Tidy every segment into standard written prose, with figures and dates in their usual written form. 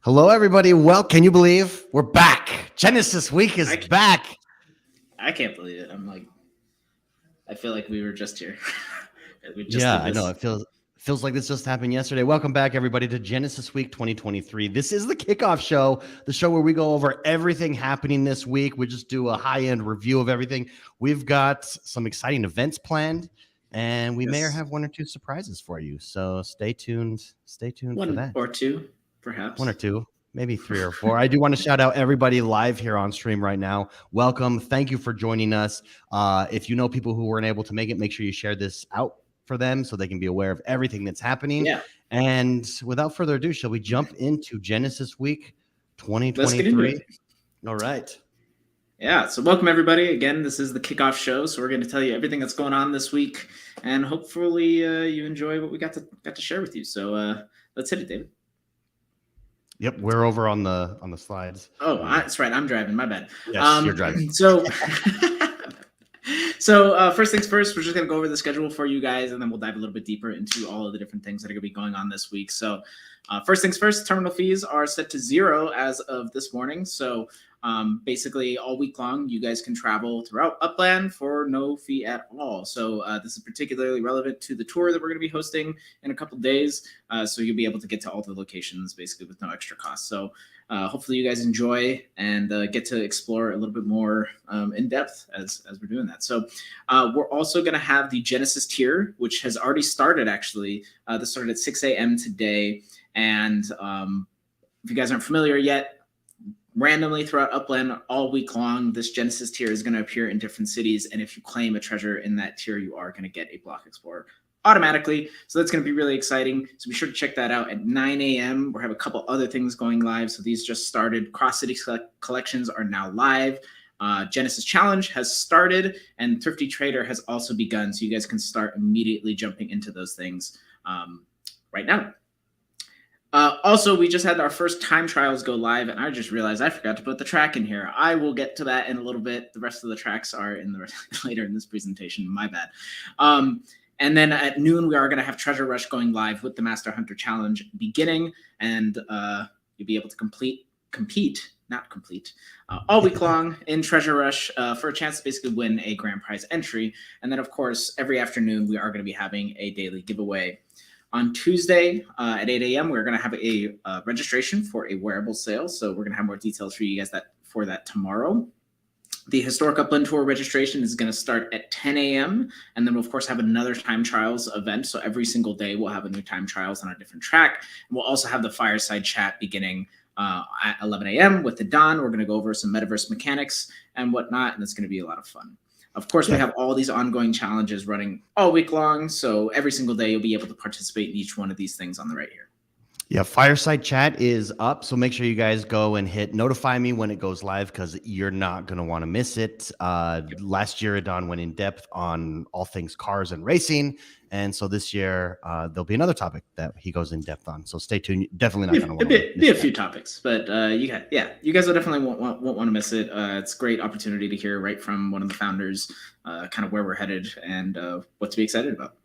Hello, everybody. Well, can you believe we're back? Genesis Week is back. I can't believe it. I feel like we were just here. I know. It feels like this just happened yesterday. Welcome back, everybody, to Genesis Week 2023. This is the Kickoff Show, the show where we go over everything happening this week. We just do a high-end review of everything. We've got some exciting events planned, and we may have one or two surprises for you. So stay tuned. Stay tuned for that. One or two, perhaps. One or two. Maybe three or four. I do want to shout out everybody live here on stream right now. Welcome. Thank you for joining us. If you know people who weren't able to make it, make sure you share this out for them so they can be aware of everything that's happening. Yeah. And without further ado, shall we jump into Genesis Week 2023? Let's get into it. All right. Yeah. So welcome, everybody. Again, this is the Kickoff Show. So we're going to tell you everything that's going on this week. And hopefully you enjoy what we got to share with you. So let's hit it, David. Yep, we're over on the slides. Oh, that's right. I'm driving. My bad. Yes, you're driving. So first things first, we're just going to go over the schedule for you guys, and then we'll dive a little bit deeper into all of the different things that are going to be going on this week. So first things first, terminal fees are set to 0 as of this morning. So basically all week long, you guys can travel throughout Upland for no fee at all. So this is particularly relevant to the tour that we're going to be hosting in a couple of days. So you'll be able to get to all the locations basically with no extra cost. So hopefully you guys enjoy and get to explore a little bit more in depth as we're doing that. So we're also going to have the Genesis tier, which has already started actually. This started at 6 a.m. today. And if you guys aren't familiar yet, randomly throughout Upland all week long, this Genesis tier is going to appear in different cities. And if you claim a treasure in that tier, you are going to get a Block Explorer automatically. So that's going to be really exciting. So be sure to check that out at 9 a.m. We have a couple other things going live. So these just started. Cross City collections are now live. Genesis Challenge has started, and Thrifty Trader has also begun. So you guys can start immediately jumping into those things right now. Also, we just had our first time trials go live, and I just realized I forgot to put the track in here. I will get to that in a little bit. The rest of the tracks are in the later in this presentation. My bad. And then at noon, we are going to have Treasure Rush going live with the Master Hunter Challenge beginning, and you'll be able to compete all week long in Treasure Rush for a chance to basically win a grand prize entry. And then, of course, every afternoon, we are going to be having a daily giveaway. On Tuesday at 8 a.m., we're going to have a registration for a wearable sale. So we're going to have more details for you guys for that tomorrow. The Historic Upland Tour registration is going to start at 10 a.m. And then we'll, of course, have another time trials event. So every single day, we'll have a new time trials on a different track. And we'll also have the fireside chat beginning at 11 a.m. with the Don. We're going to go over some metaverse mechanics and whatnot. And it's going to be a lot of fun. Of course, we have all these ongoing challenges running all week long. So every single day, you'll be able to participate in each one of these things on the right here. Yeah, Fireside Chat is up. So make sure you guys go and hit notify me when it goes live, because you're not going to want to miss it. Last year, Don went in depth on all things cars and racing. And so this year, there'll be another topic that he goes in depth on. So stay tuned. Definitely not going to want to be a few topics, but you guys will definitely won't want to miss it. It's a great opportunity to hear right from one of the founders, kind of where we're headed and what to be excited about.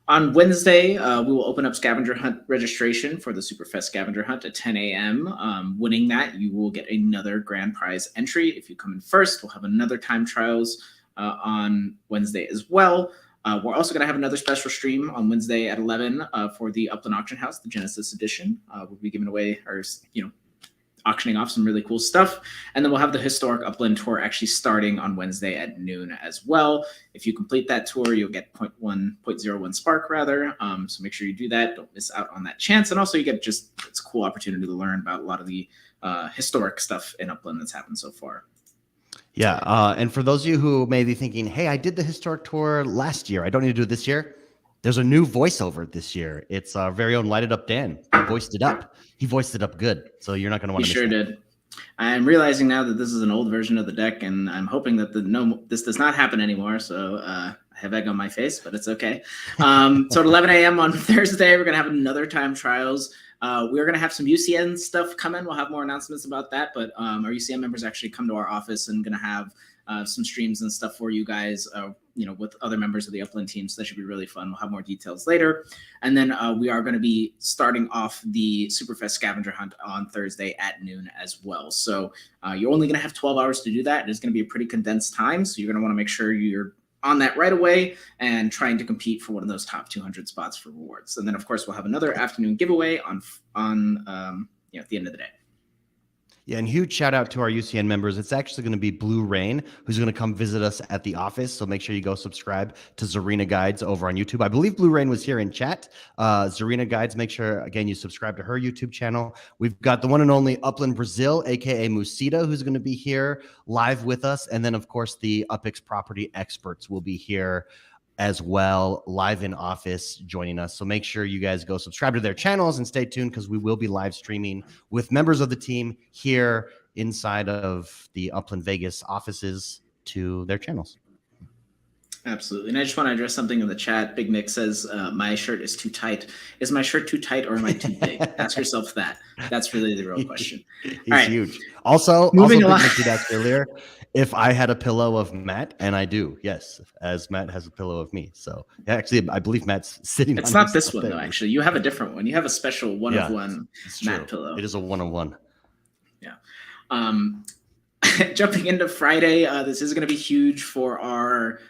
On Wednesday, we will open up scavenger hunt registration for the SUPERFEST scavenger hunt at 10 a.m. Winning that, you will get another grand prize entry. If you come in first, we'll have another time trials on Wednesday as well. We're also going to have another special stream on Wednesday at 11 for the Upland Auction House, the Genesis edition. We'll be giving away auctioning off some really cool stuff. And then we'll have the Historic Upland Tour actually starting on Wednesday at noon as well. If you complete that tour, you'll get 0.01 spark rather. So make sure you do that. Don't miss out on that chance. And also you get it's a cool opportunity to learn about a lot of the historic stuff in Upland that's happened so far. Yeah. And for those of you who may be thinking, hey, I did the Historic Tour last year, I don't need to do it this year. There's a new voiceover this year. It's our very own Lighted Up Dan. He voiced it up. He voiced it up good. So you're not going to want to miss it. He sure did. I'm realizing now that this is an old version of the deck, and I'm hoping that this does not happen anymore. So I have egg on my face, but it's okay. So at 11 a.m. on Thursday, we're going to have another time trials. We're going to have some UCN stuff coming. We'll have more announcements about that. But our UCN members actually come to our office and going to have some streams and stuff for you guys, with other members of the Upland team. So that should be really fun. We'll have more details later. And then we are going to be starting off the SUPERFEST scavenger hunt on Thursday at noon as well. So you're only going to have 12 hours to do that. It's going to be a pretty condensed time. So you're going to want to make sure you're on that right away and trying to compete for one of those top 200 spots for rewards. And then, of course, we'll have another afternoon giveaway at the end of the day. Yeah, and huge shout out to our UCN members. It's actually going to be Blue Rain, who's going to come visit us at the office. So make sure you go subscribe to Zarina Guides over on YouTube. I believe Blue Rain was here in chat. Zarina Guides, make sure, again, you subscribe to her YouTube channel. We've got the one and only Upland Brazil, aka Musita, who's going to be here live with us. And then, of course, the UpX property experts will be here as well, live in office joining us. So make sure you guys go subscribe to their channels and stay tuned, because we will be live streaming with members of the team here inside of the Upland Vegas offices to their channels. Absolutely. And I just want to address something in the chat. Big Nick says, my shirt is too tight. Is my shirt too tight or am I too big? Ask yourself that. That's really the real question. He's huge. Also, Big Nick did ask earlier if I had a pillow of Matt, and I do. Yes, as Matt has a pillow of me. So actually, I believe Matt's sitting on It's not this one, though, actually. You have a different one. You have a special one-of-one Matt pillow. It is a one-of-one. Yeah. Jumping into Friday, this is going to be huge for our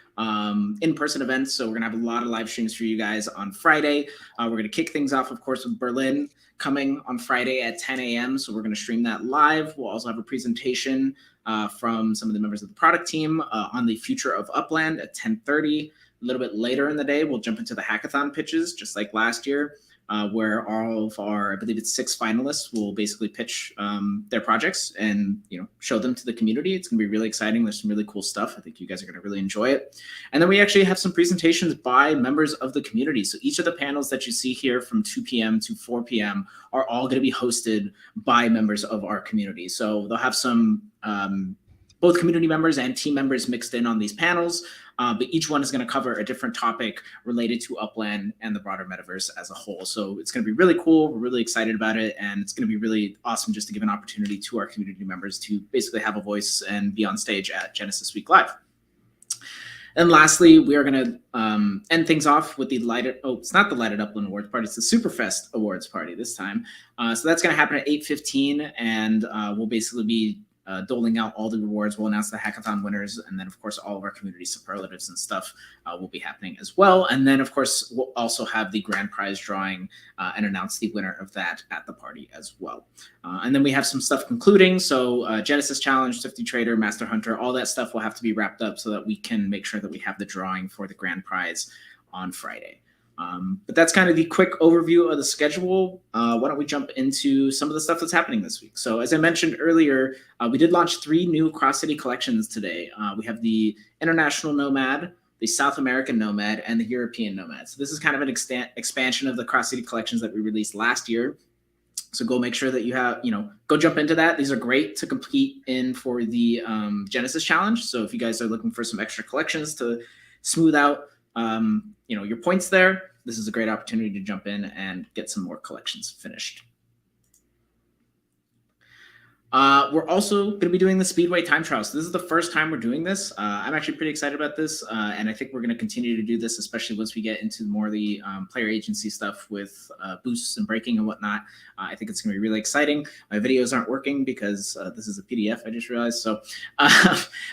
in-person events. So we're going to have a lot of live streams for you guys on Friday. We're going to kick things off, of course, with Berlin coming on Friday at 10 a.m. So we're going to stream that live. We'll also have a presentation from some of the members of the product team on the future of Upland at 10:30. A little bit later in the day, we'll jump into the hackathon pitches, just like last year, where all of our, I believe it's 6 finalists, will basically pitch their projects and show them to the community. It's going to be really exciting. There's some really cool stuff. I think you guys are going to really enjoy it. And then we actually have some presentations by members of the community. So each of the panels that you see here from 2 p.m. to 4 p.m. are all going to be hosted by members of our community. So they'll have some both community members and team members mixed in on these panels. But each one is going to cover a different topic related to Upland and the broader metaverse as a whole. So it's going to be really cool. We're really excited about it. And it's going to be really awesome just to give an opportunity to our community members to basically have a voice and be on stage at Genesis Week Live. And lastly, we are going to end things off with the it's not the Lighted Upland Awards Party, it's the SUPERFEST Awards Party this time. So that's going to happen at 8:15, and we'll basically be doling out all the rewards. We'll announce the hackathon winners, and then of course all of our community superlatives and stuff will be happening as well. And then of course we'll also have the grand prize drawing and announce the winner of that at the party as well. And then we have some stuff concluding. So Genesis Challenge, 50 Trader, Master Hunter, all that stuff will have to be wrapped up so that we can make sure that we have the drawing for the grand prize on Friday. But that's kind of the quick overview of the schedule. Why don't we jump into some of the stuff that's happening this week? So as I mentioned earlier, we did launch 3 new cross-city collections today. We have the International Nomad, the South American Nomad, and the European Nomad. So this is kind of an expansion of the cross-city collections that we released last year. So go make sure that you have, go jump into that. These are great to compete in for the Genesis Challenge. So if you guys are looking for some extra collections to smooth out your points there, this is a great opportunity to jump in and get some more collections finished. We're also going to be doing the Speedway time trial. So this is the first time we're doing this. I'm actually pretty excited about this, and I think we're going to continue to do this, especially once we get into more of the player agency stuff with boosts and braking and whatnot. I think it's going to be really exciting. My videos aren't working because this is a PDF, I just realized. So,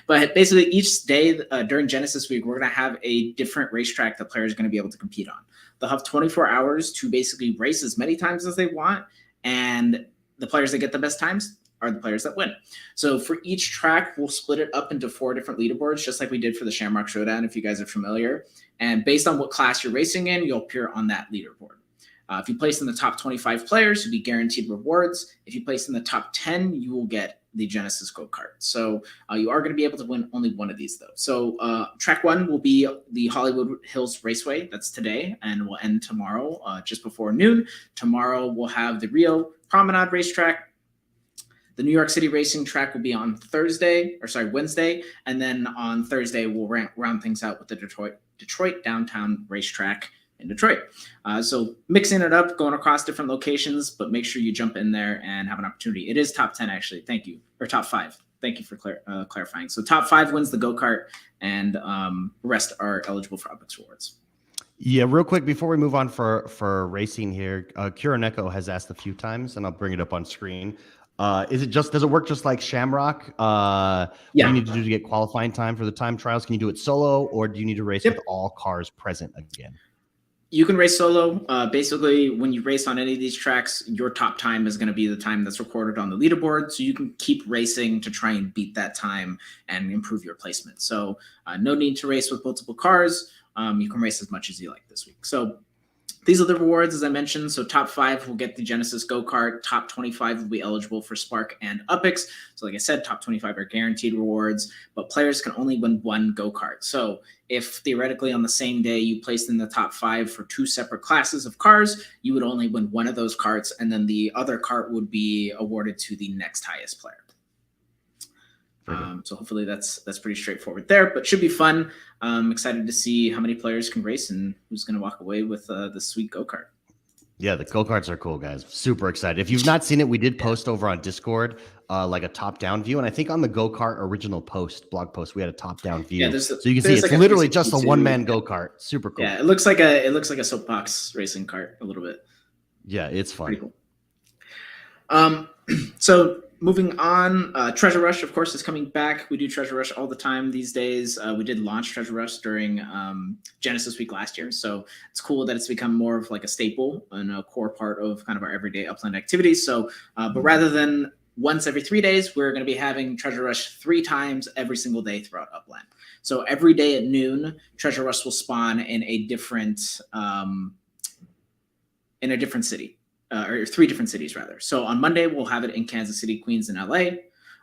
but basically each day during Genesis Week, we're going to have a different racetrack that players are going to be able to compete on. They'll have 24 hours to basically race as many times as they want, and the players that get the best times are the players that win. So for each track, we'll split it up into 4 different leaderboards, just like we did for the Shamrock Showdown, if you guys are familiar. And based on what class you're racing in, you'll appear on that leaderboard. If you place in the top 25 players, you'll be guaranteed rewards. If you place in the top 10, you will get the Genesis go-kart. So you are going to be able to win only one of these, though. So track 1 will be the Hollywood Hills Raceway. That's today, and will end tomorrow, just before noon. Tomorrow, we'll have the Rio Promenade Racetrack. The New York City racing track will be on Wednesday. And then on Thursday, we'll round things out with the Detroit Downtown Racetrack in Detroit. So mixing it up, going across different locations, but make sure you jump in there and have an opportunity. It is top 10, actually. Thank you. Or top 5. Thank you for clarifying. So top 5 wins the go-kart, and rest are eligible for UPEX rewards. Yeah, real quick before we move on for racing here, Kuroneko has asked a few times, and I'll bring it up on screen. Does it work just like Shamrock? What do you need to do to get qualifying time for the time trials? Can you do it solo, or do you need to race with all cars present again? You can race solo. Basically, when you race on any of these tracks, your top time is going to be the time that's recorded on the leaderboard. So you can keep racing to try and beat that time and improve your placement. So no need to race with multiple cars. You can race as much as you like this week. So these are the rewards, as I mentioned. So top 5 will get the Genesis go-kart. Top 25 will be eligible for Spark and UPEX. So like I said, top 25 are guaranteed rewards, but players can only win 1 go-kart. So if theoretically on the same day you placed in the top 5 for 2 separate classes of cars, you would only win 1 of those carts, and then the other cart would be awarded to the next highest player. So hopefully that's pretty straightforward there, but should be fun. I'm excited to see how many players can race and who's going to walk away with the sweet go-kart. Yeah, the go-karts are cool, guys. Super excited. If you've not seen it, we did post over on Discord like a top-down view, and I think on the go-kart original blog post, we had a top-down view. Yeah, so you can see it's literally just a one-man go-kart. Super cool. Yeah, it looks like a soapbox racing cart a little bit. Yeah, it's fun. Pretty cool. So moving on, Treasure Rush, of course, is coming back. We do Treasure Rush all the time these days. We did launch Treasure Rush during Genesis Week last year, so it's cool that it's become more of like a staple and a core part of kind of our everyday Upland activities. So, but rather than once every 3 days, we're going to be having Treasure Rush 3 times every single day throughout Upland. So every day at noon, Treasure Rush will spawn in a different city. Or 3 different cities, rather. So on Monday, we'll have it in Kansas City, Queens, and LA.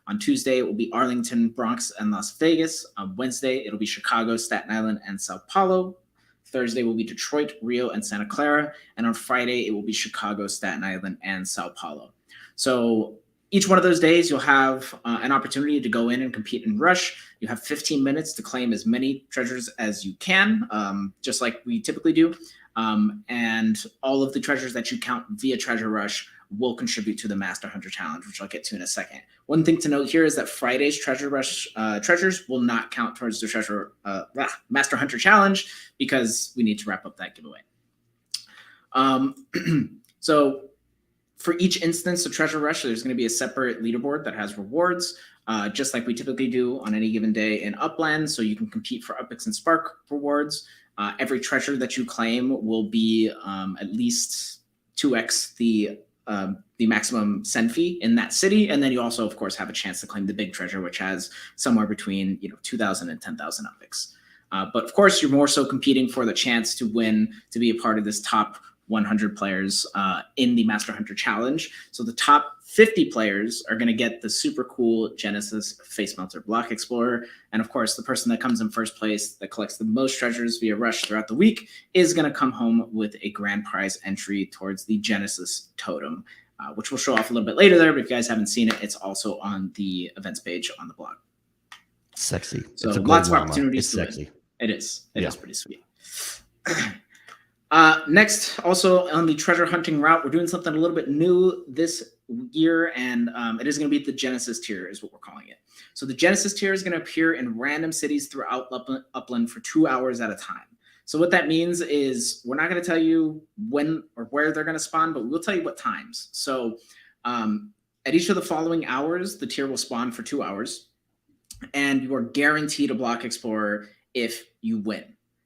On Tuesday, it will be Arlington, Bronx, and Las Vegas. On Wednesday, it'll be Chicago, Staten Island, and Sao Paulo. Thursday will be Detroit, Rio, and Santa Clara. And on Friday, it will be Chicago, Staten Island, and Sao Paulo. So each one of those days, you'll have an opportunity to go in and compete in Rush. You have 15 minutes to claim as many treasures as you can, just like we typically do. And all of the treasures that you count via Treasure Rush will contribute to the Master Hunter Challenge, which I'll get to in a second. One thing to note here is that Friday's Treasure Rush treasures will not count towards the Master Hunter Challenge because we need to wrap up that giveaway. So for each instance of Treasure Rush, there's going to be a separate leaderboard that has rewards, just like we typically do on any given day in Upland. So you can compete for UPEX and Spark rewards. Every treasure that you claim will be at least 2x the maximum send fee in that city, and then you also, of course, have a chance to claim the big treasure, which has somewhere between 2,000 and 10,000 UPEX. But of course, you're more so competing for the chance to win, to be a part of this top 100 players in the Master Hunter Challenge. So the top 50 players are going to get the super cool Genesis Face Melter Block Explorer. And of course, the person that comes in first place that collects the most treasures via Rush throughout the week is going to come home with a grand prize entry towards the Genesis Totem, which we'll show off a little bit later there. But if you guys haven't seen it, it's also on the events page on the blog. Sexy. So lots of opportunities to win. It is. It is pretty sweet. Next, also on the treasure hunting route, we're doing something a little bit new this year, and it is going to be the Genesis tier is what we're calling it. So the Genesis tier is going to appear in random cities throughout Upland for 2 hours at a time. So what that means is we're not going to tell you when or where they're going to spawn, but we'll tell you what times. So at each of the following hours, the tier will spawn for 2 hours, and you are guaranteed a Block Explorer if you win.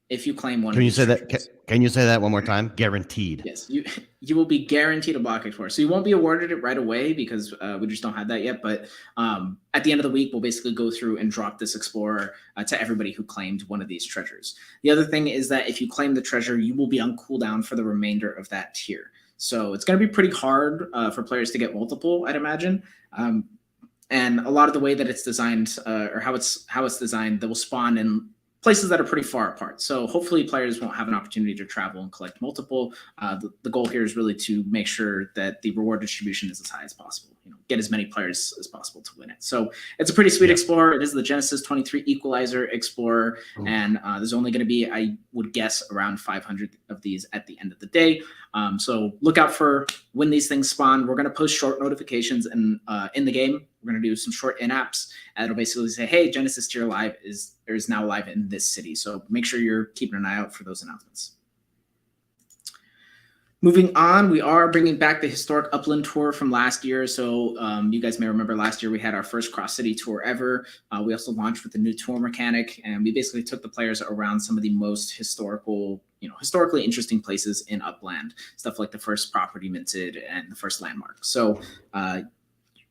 If you claim one. Can you say that? Can you say that one more time? Guaranteed. Yes, you will be guaranteed a Block Explorer. So you won't be awarded it right away because we just don't have that yet. But at the end of the week, we'll basically go through and drop this Explorer to everybody who claimed one of these treasures. The other thing is that if you claim the treasure, you will be on cooldown for the remainder of that tier. So it's going to be pretty hard for players to get multiple, I'd imagine. And a lot of the way that it's designed or how it's designed, they will spawn in places that are pretty far apart. So hopefully players won't have an opportunity to travel and collect multiple. The goal here is really to make sure that the reward distribution is as high as possible. get as many players as possible to win it. So it's a pretty sweet Explorer. It is the Genesis 23 Equalizer Explorer, and there's only going to be, I would guess, around 500 of these at the end of the day. So look out for when these things spawn. We're going to post short notifications in the game. We're going to do some short in-apps, and it'll basically say, hey, Genesis Tier Live is now live in this city. So make sure you're keeping an eye out for those announcements. Moving on, we are bringing back the historic Upland tour from last year. So you guys may remember last year we had our first cross-city tour ever. We also launched with a new tour mechanic, and we basically took the players around some of the most historically interesting places in Upland, stuff like the first property minted and the first landmark. So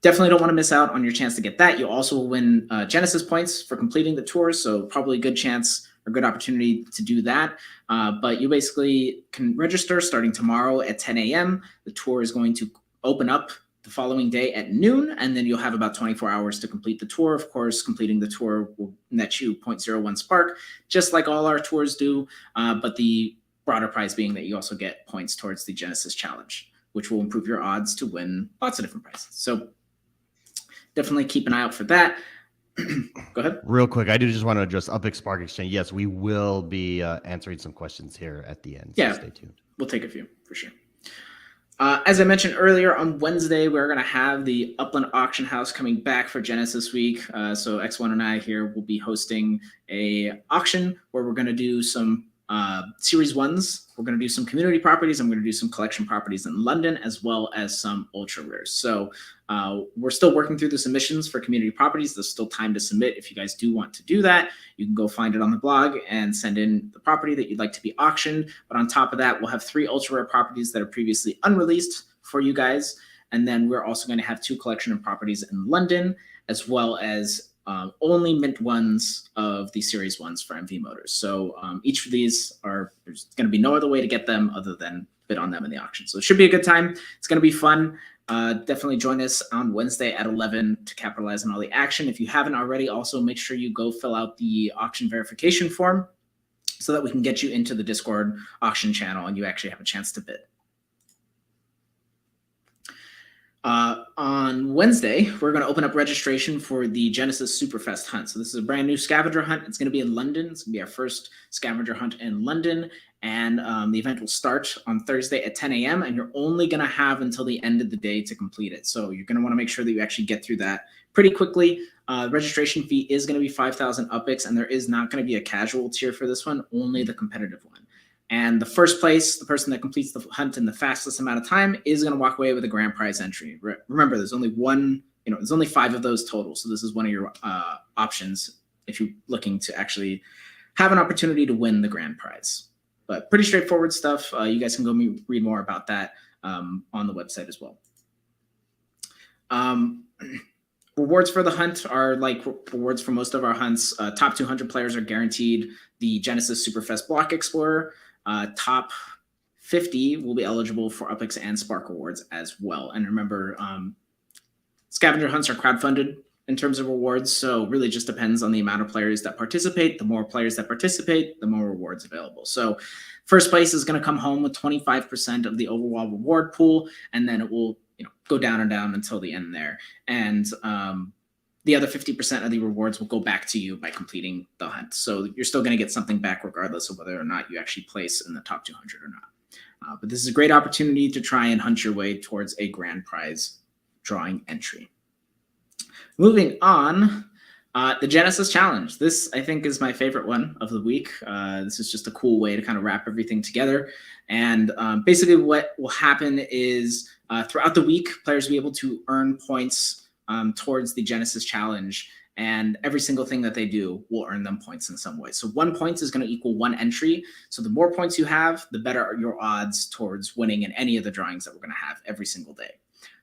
definitely don't want to miss out on your chance to get that. You also will win Genesis points for completing the tour, so probably a good chance or good opportunity to do that. But you basically can register starting tomorrow at 10 a.m. The tour is going to open up the following day at noon, and then you'll have about 24 hours to complete the tour. Of course, completing the tour will net you 0.01 spark, just like all our tours do, but the broader prize being that you also get points towards the Genesis Challenge, which will improve your odds to win lots of different prizes. So definitely keep an eye out for that. Go ahead. Real quick, I do just want to address Upix Spark Exchange. Yes, we will be answering some questions here at the end. So yeah, stay tuned. We'll take a few for sure. As I mentioned earlier, on Wednesday, we're going to have the Upland Auction House coming back for Genesis Week. So X1 and I here will be hosting a auction where we're going to do some Series 1s. We're going to do some community properties. I'm going to do some collection properties in London, as well as some ultra rares. So we're still working through the submissions for community properties. There's still time to submit. If you guys do want to do that, you can go find it on the blog and send in the property that you'd like to be auctioned. But on top of that, we'll have 3 ultra rare properties that are previously unreleased for you guys. And then we're also going to have 2 collection of properties in London, as well as only mint ones of the Series 1s for MV Motors. So each of these there's going to be no other way to get them other than bid on them in the auction. So it should be a good time. It's going to be fun. Definitely join us on Wednesday at 11 to capitalize on all the action. If you haven't already, also make sure you go fill out the auction verification form so that we can get you into the Discord auction channel and you actually have a chance to bid. On Wednesday, we're going to open up registration for the Genesis SUPERFEST hunt. So this is a brand new scavenger hunt. It's going to be in London. It's going to be our first scavenger hunt in London. And the event will start on Thursday at 10 a.m. And you're only going to have until the end of the day to complete it. So you're going to want to make sure that you actually get through that pretty quickly. Registration fee is going to be 5,000 UPIX, and there is not going to be a casual tier for this one, only the competitive one. And the first place, the person that completes the hunt in the fastest amount of time, is going to walk away with a grand prize entry. Remember, there's only there's only 5 of those total. So this is one of your options if you're looking to actually have an opportunity to win the grand prize. But pretty straightforward stuff. You guys can go read more about that on the website as well. Rewards for the hunt are like rewards for most of our hunts. Top 200 players are guaranteed the Genesis SUPERFEST Block Explorer. Top 50 will be eligible for UPIX and Spark rewards as well. And remember, scavenger hunts are crowdfunded in terms of rewards, so really just depends on the amount of players that participate. The more players that participate, the more rewards available. So first place is going to come home with 25% of the overall reward pool, and then it will go down and down until the end there. And the other 50% of the rewards will go back to you by completing the hunt. So you're still going to get something back regardless of whether or not you actually place in the top 200 or not. But this is a great opportunity to try and hunt your way towards a grand prize drawing entry. Moving on, the Genesis Challenge. This, I think, is my favorite one of the week. This is just a cool way to kind of wrap everything together. And basically what will happen is throughout the week, players will be able to earn points towards the Genesis Challenge, and every single thing that they do will earn them points in some way. So 1 point is going to equal 1 entry. So the more points you have, the better are your odds towards winning in any of the drawings that we're going to have every single day.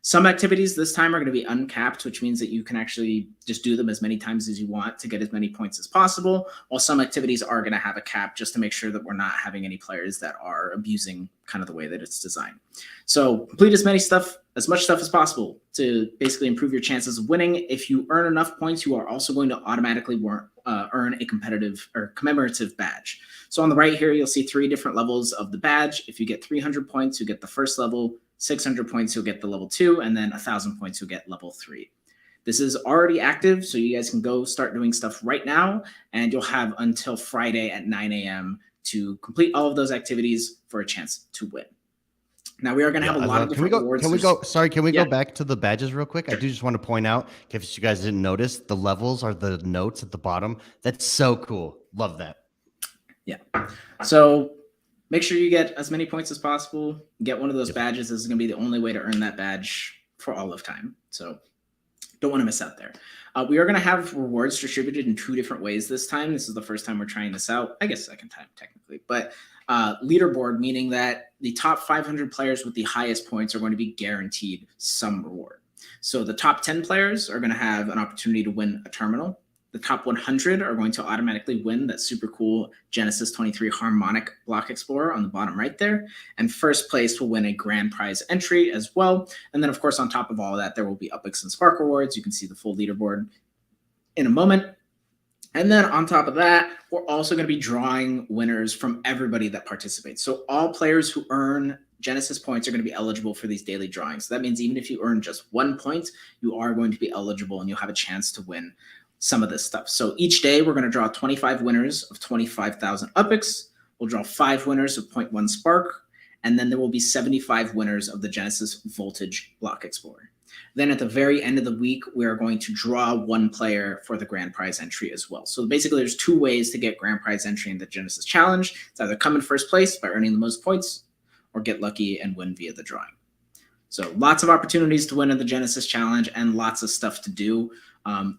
Some activities this time are going to be uncapped, which means that you can actually just do them as many times as you want to get as many points as possible, while some activities are going to have a cap just to make sure that we're not having any players that are abusing kind of the way that it's designed. So complete as much stuff as possible to basically improve your chances of winning. If you earn enough points, you are also going to automatically earn a competitive or commemorative badge. So on the right here, you'll see 3 different levels of the badge. If you get 300 points, you get the first level. 600 points, you'll get the level 2, and then 1,000 points, you'll get level 3. This is already active, so you guys can go start doing stuff right now, and you'll have until Friday at 9 a.m. to complete all of those activities for a chance to win. Now, we are going to have a lot of different rewards. Can we go back to the badges real quick? Sure. I do just want to point out, in case you guys didn't notice, the levels are the notes at the bottom. That's so cool. Love that. Yeah. So make sure you get as many points as possible. Get one of those badges. This is going to be the only way to earn that badge for all of time. So don't want to miss out there. We are going to have rewards distributed in 2 different ways this time. This is the first time we're trying this out. I guess second time technically, but leaderboard, meaning that the top 500 players with the highest points are going to be guaranteed some reward. So the top 10 players are going to have an opportunity to win a terminal. The top 100 are going to automatically win that super cool Genesis 23 harmonic block explorer on the bottom right there. And first place will win a grand prize entry as well. And then, of course, on top of all of that, there will be Upix and Spark rewards. You can see the full leaderboard in a moment. And then on top of that, we're also going to be drawing winners from everybody that participates. So all players who earn Genesis points are going to be eligible for these daily drawings. So that means even if you earn just 1 point, you are going to be eligible and you'll have a chance to win some of this stuff. So each day we're going to draw 25 winners of 25,000 Upix. We'll draw 5 winners of 0.1 Spark. And then there will be 75 winners of the Genesis Voltage Block Explorer. Then at the very end of the week, we are going to draw 1 player for the grand prize entry as well. So basically there's 2 ways to get grand prize entry in the Genesis Challenge. It's either come in first place by earning the most points or get lucky and win via the drawing. So lots of opportunities to win in the Genesis Challenge and lots of stuff to do.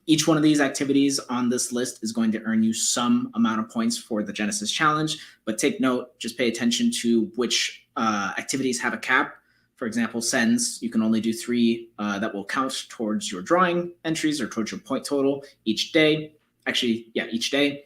Each one of these activities on this list is going to earn you some amount of points for the Genesis Challenge, but take note, just pay attention to which activities have a cap. For example, sends, you can only do 3 that will count towards your drawing entries or towards your point total each day. Actually, yeah, each day.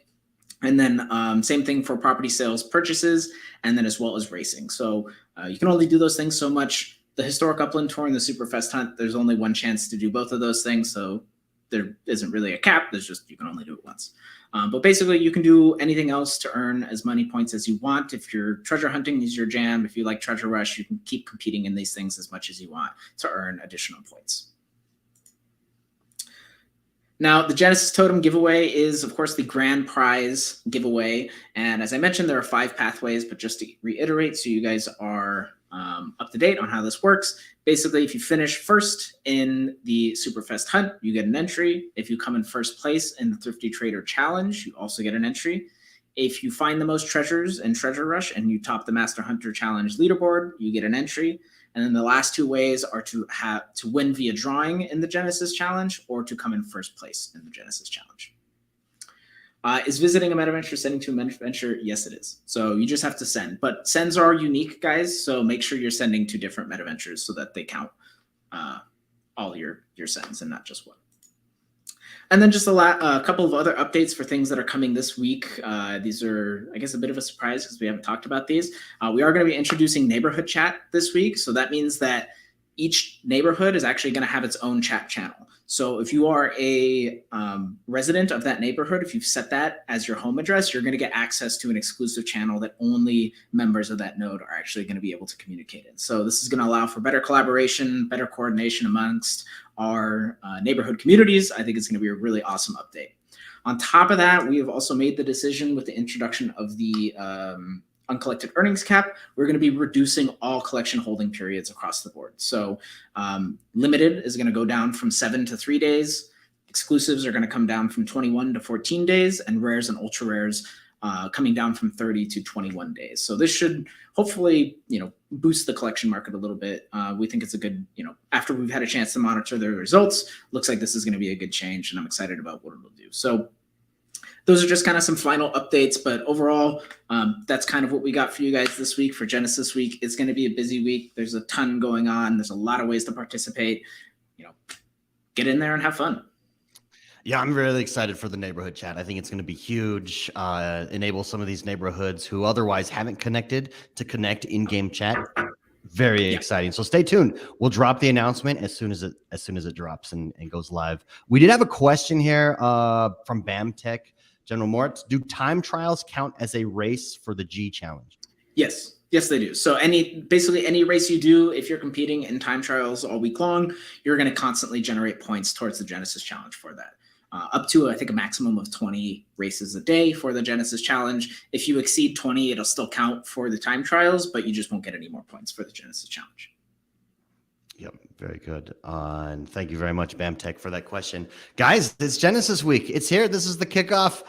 And then same thing for property sales purchases, and then as well as racing. So you can only do those things so much. The Historic Upland Tour and the SUPERFEST Hunt, there's only 1 chance to do both of those things. So there isn't really a cap. There's just, you can only do it once. But basically you can do anything else to earn as many points as you want. If your treasure hunting is your jam, if you like Treasure Rush, you can keep competing in these things as much as you want to earn additional points. Now, the Genesis Totem giveaway is, of course, the grand prize giveaway. And as I mentioned, there are 5 pathways, but just to reiterate, so you guys are up to date on how this works. Basically, if you finish first in the SUPERFEST Hunt, you get an entry. If you come in first place in the Thrifty Trader Challenge, you also get an entry. If you find the most treasures in Treasure Rush and you top the Master Hunter Challenge leaderboard, you get an entry. And then the last 2 ways are to win via drawing in the Genesis Challenge or to come in first place in the Genesis Challenge. Is visiting a metaventure sending to a metaventure? Yes, it is. So you just have to send. But sends are unique, guys. So make sure you're sending to different metaventures so that they count all your sends and not just 1. And then just a couple of other updates for things that are coming this week. These are, I guess, a bit of a surprise because we haven't talked about these. We are going to be introducing neighborhood chat this week. So that means that each neighborhood is actually going to have its own chat channel. So if you are a resident of that neighborhood, if you've set that as your home address, you're going to get access to an exclusive channel that only members of that node are actually going to be able to communicate in. So this is going to allow for better collaboration, better coordination amongst our neighborhood communities. I think it's going to be a really awesome update. On top of that, we have also made the decision with the introduction of the uncollected earnings cap, we're going to be reducing all collection holding periods across the board. So limited is going to go down from 7 to 3 days. Exclusives are going to come down from 21 to 14 days, and rares and ultra rares coming down from 30 to 21 days. So this should hopefully, boost the collection market a little bit. We think it's a good, after we've had a chance to monitor the results, looks like this is going to be a good change, and I'm excited about what it'll do. So those are just kind of some final updates, but overall, that's kind of what we got for you guys this week for Genesis Week. It's going to be a busy week. There's a ton going on. There's a lot of ways to participate. Get in there and have fun. Yeah, I'm really excited for the neighborhood chat. I think it's going to be huge. Enable some of these neighborhoods who otherwise haven't connected to connect in-game chat. Very exciting. So stay tuned. We'll drop the announcement as soon as it drops and goes live. We did have a question here from BAM Tech. General Mort, do time trials count as a race for the G challenge? Yes. Yes, they do. So basically any race you do, if you're competing in time trials all week long, you're going to constantly generate points towards the Genesis Challenge for that. Up to, I think, a maximum of 20 races a day for the Genesis Challenge. If you exceed 20, it'll still count for the time trials, but you just won't get any more points for the Genesis Challenge. Yep, very good. And thank you very much, BAMTech, for that question. Guys, it's Genesis Week. It's here. This is the kickoff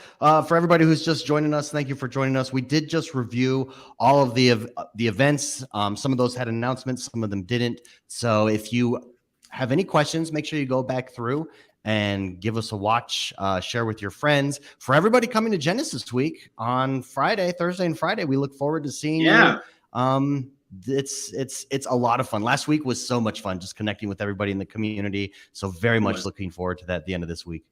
for everybody who's just joining us. Thank you for joining us. We did just review all of the events. Some of those had announcements, some of them didn't. So if you have any questions, make sure you go back through and give us a watch, share with your friends. For everybody coming to Genesis Week on Friday, Thursday and Friday, we look forward to seeing you. It's a lot of fun. Last week was so much fun, just connecting with everybody in the community. So very much looking forward to that at the end of this week.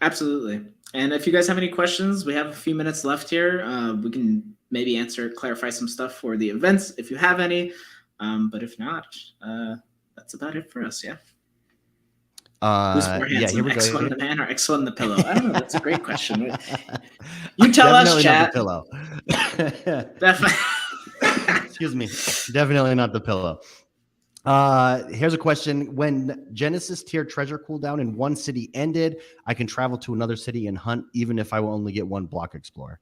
Absolutely. And if you guys have any questions, we have a few minutes left here. We can maybe clarify some stuff for the events if you have any. But if not, that's about it for us. Yeah. Who's more handsome, X1 the man or X1 the pillow? I don't know. That's a great question. You tell us, chat. Pillow. Definitely. Excuse me. Definitely not the pillow. Here's a question. When Genesis tier treasure cooldown in one city ended, I can travel to another city and hunt, even if I will only get one block explorer.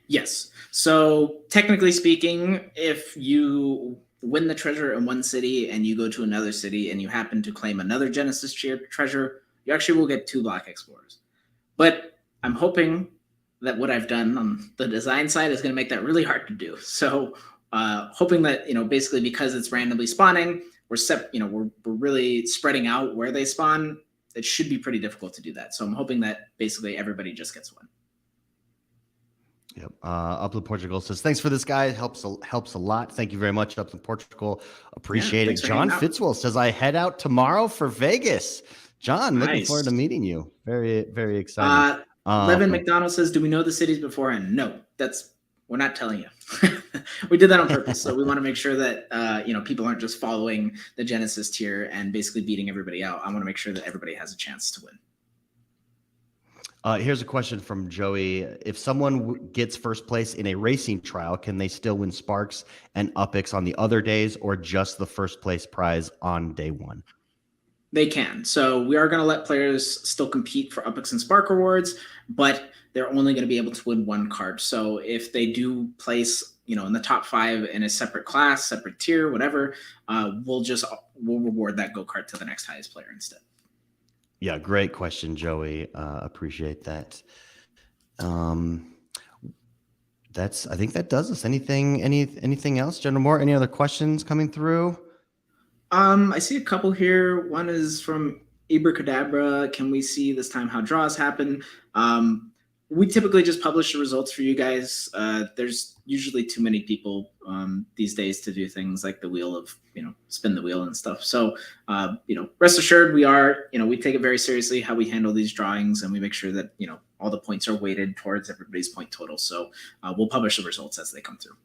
Yes. So technically speaking, if you win the treasure in one city and you go to another city and you happen to claim another Genesis tier treasure, you actually will get 2 block explorers. But I'm hoping that what I've done on the design side is going to make that really hard to do. So hoping that, basically because it's randomly spawning, we're really spreading out where they spawn. It should be pretty difficult to do that. So I'm hoping that basically everybody just gets one. Yep. Upland Portugal says, thanks for this, guy. It helps a lot. Thank you very much, Upland Portugal. Appreciate it. John Fitzwell says, I head out tomorrow for Vegas. John, looking forward to meeting you. Very, very excited. Levin McDonald says, do we know the cities beforehand? No, we're not telling you. We did that on purpose. So we want to make sure that, people aren't just following the Genesis tier and basically beating everybody out. I want to make sure that everybody has a chance to win. Here's a question from Joey. If someone gets first place in a racing trial, can they still win Sparks and UPX on the other days, or just the first place prize on day one? They can. So we are going to let players still compete for UPX and Spark rewards, but they're only going to be able to win one card. So if they do place, in the top 5 in a separate class, separate tier, whatever, we'll reward that go-kart to the next highest player instead. Yeah, great question, Joey. Appreciate that. I think that does us. Anything else, General Mort? Any other questions coming through? I see a couple here. One is from Abracadabra. Can we see this time how draws happen? We typically just publish the results for you guys. There's usually too many people these days to do things like the wheel of, spin the wheel and stuff. So, rest assured we take it very seriously how we handle these drawings, and we make sure that, all the points are weighted towards everybody's point total. So we'll publish the results as they come through.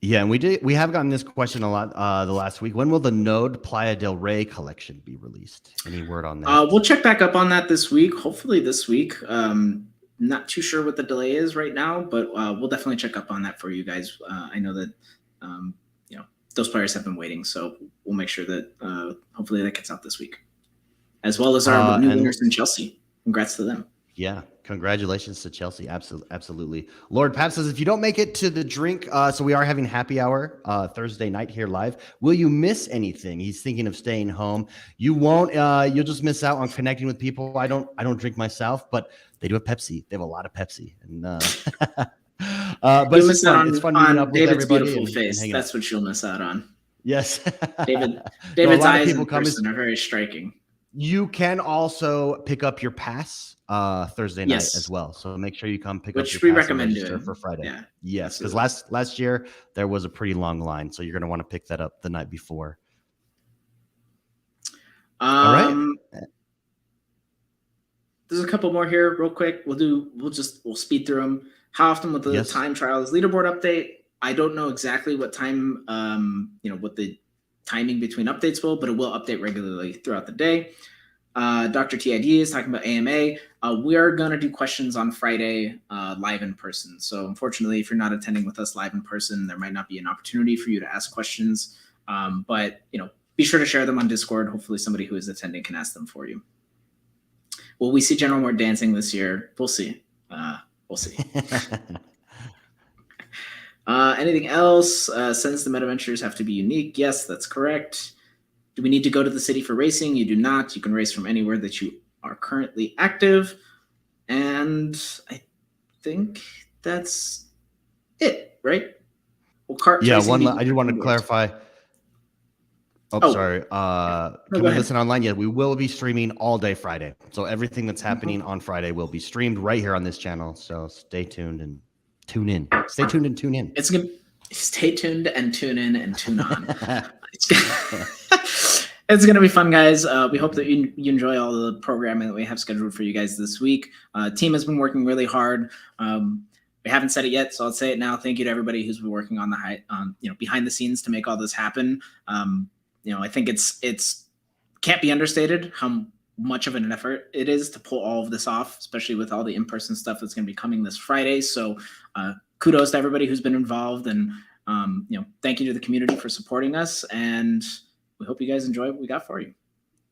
Yeah, and we have gotten this question a lot the last week. When will the Node Playa del Rey collection be released? Any word on that? We'll check back up on that this week. Hopefully this week. Not too sure what the delay is right now, but we'll definitely check up on that for you guys. I know that those players have been waiting, so we'll make sure that hopefully that gets out this week, as well as our new winners in Chelsea. Congrats to them. Yeah, congratulations to Chelsea. Absolutely. Lord Pap says, if you don't make it to the drink, so we are having happy hour Thursday night here live. Will you miss anything? He's thinking of staying home. You won't. You'll just miss out on connecting with people. I don't drink myself, but they do have Pepsi. They have a lot of Pepsi, and but it's fun. It's fun meeting up with David's everybody beautiful face. and That's what you'll miss out on. Yes, David's eyes in person are very striking. You can also pick up your pass Thursday night as well. So make sure you come pick up your pass. Which we recommend doing for Friday. Yeah. Yes, because last year there was a pretty long line, so you're going to want to pick that up the night before. All right. There's a couple more here real quick. We'll speed through them. How often will the time trials leaderboard update? I don't know exactly what time, what the timing between updates will, but it will update regularly throughout the day. Dr. TID is talking about AMA. We are going to do questions on Friday live in person. So unfortunately, if you're not attending with us live in person, there might not be an opportunity for you to ask questions. But be sure to share them on Discord. Hopefully somebody who is attending can ask them for you. Will we see General Mort dancing this year? We'll see. We'll see. Anything else? Since the MetaVentures have to be unique. Yes, that's correct. Do we need to go to the city for racing? You do not. You can race from anywhere that you are currently active. And I think that's it, right? Well, I did want to clarify. Sorry. Can we listen online? Yeah, we will be streaming all day Friday. So everything that's happening on Friday will be streamed right here on this channel. So stay tuned and tune in. Stay tuned and tune in. It's gonna stay tuned and tune in and tune on. It's gonna be fun, guys. We hope that you enjoy all the programming that we have scheduled for you guys this week. Team has been working really hard. We haven't said it yet, so I'll say it now. Thank you to everybody who's been working on behind the scenes to make all this happen. I think it's can't be understated how much of an effort it is to pull all of this off, especially with all the in-person stuff that's going to be coming this Friday. So kudos to everybody who's been involved, and thank you to the community for supporting us, and we hope you guys enjoy what we got for you.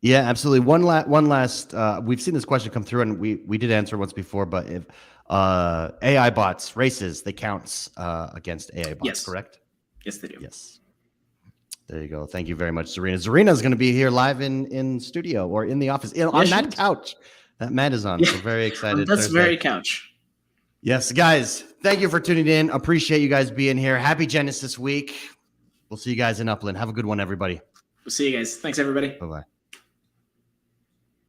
Yeah, absolutely. One last we've seen this question come through, and we did answer once before, but if AI bots races, they counts against AI bots, yes. Correct? Yes, they do. Yes. There you go. Thank you very much, Zarina. Zarina is going to be here live in studio or in the office on that couch that Matt is on. Yeah. So very excited. That's very couch. Yes, guys. Thank you for tuning in. Appreciate you guys being here. Happy Genesis week. We'll see you guys in Upland. Have a good one, everybody. We'll see you guys. Thanks, everybody. Bye-bye.